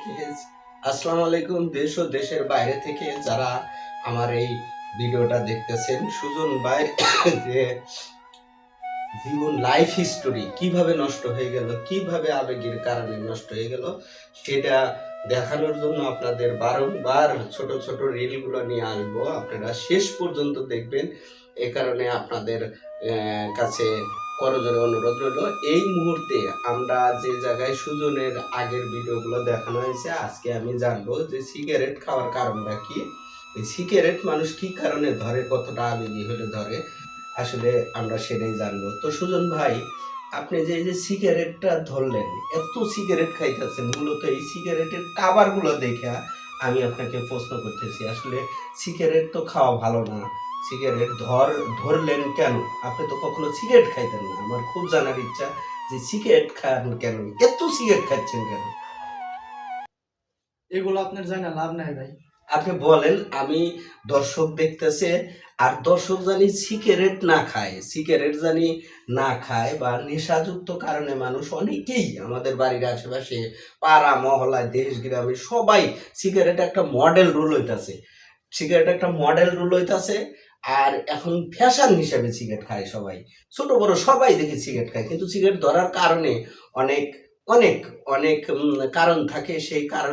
থেকে আসসালামু আলাইকুম। দেশ ও দেশের বাইরে থেকে যারা আমার এই ভিডিওটা দেখতেছেন, সুজন ভাই যে জীবন লাইফ হিস্টোরি কিভাবে নষ্ট হয়ে গেল, কিভাবে আবেগের কারণে নষ্ট হয়ে গেল, সেটা দেখানোর জন্য আপনাদের বারংবার ছোট ছোট রিলগুলো নিয়ে আসবো। আপনারা শেষ পর্যন্ত দেখবেন। এ কারণে আপনাদের কাছে করজোরে অনুরোধ রইল। এই মুহূর্তে আমরা যে জায়গায় সুজনের আগের ভিডিওগুলো দেখানো হয়েছে, আজকে আমি জানবো যে সিগারেট খাওয়ার কারণটা কি, এই সিগারেট মানুষ কি কারণে ধরে, কতটা আবেগী হলে ধরে, আসলে আমরা সেটাই জানবো। তো সুজন ভাই, আপনি যে এই যে সিগারেটটা ধরলেন, এত সিগারেট খাইতেছেন, মূলত এই সিগারেটের কাবার গুলো দেখে আমি আপনাকে প্রশ্ন করতেছি, আসলে সিগারেট তো খাওয়া ভালো না, সিগারেট ধরলেন কেন? আপনি তো কখনো সিগারেট খাইতেন না। আমার খুব জানার ইচ্ছা যে সিগারেট খান কেন, এত সিগারেট খাচ্ছেন কেন? এগুলো আপনার জানা লাভ নাই ভাই। আপনি বলেন, আমি দর্শক দেখতেছে, আর দর্শক জানি সিগারেট না খায়, সিগারেট জানি না খায় বা নেশাযুক্ত কারণে মানুষ অনেকেই আমাদের বাড়ির আশেপাশে, পাড়া মহল্লায়, দেশ গ্রামে সবাই সিগারেট একটা মডেল রুল হইতাছে, সিগারেট একটা মডেল রুল হইতাছে। আর এখন ফ্যাশন হিসেবে সিগারেট খায় সবাই, ছোট বড় সবাই দেখি সিগারেট খায়। কিন্তু সিগারেট ধরার কারণে অনেক অনেক অনেক কারণ থাকে। সেই কারণ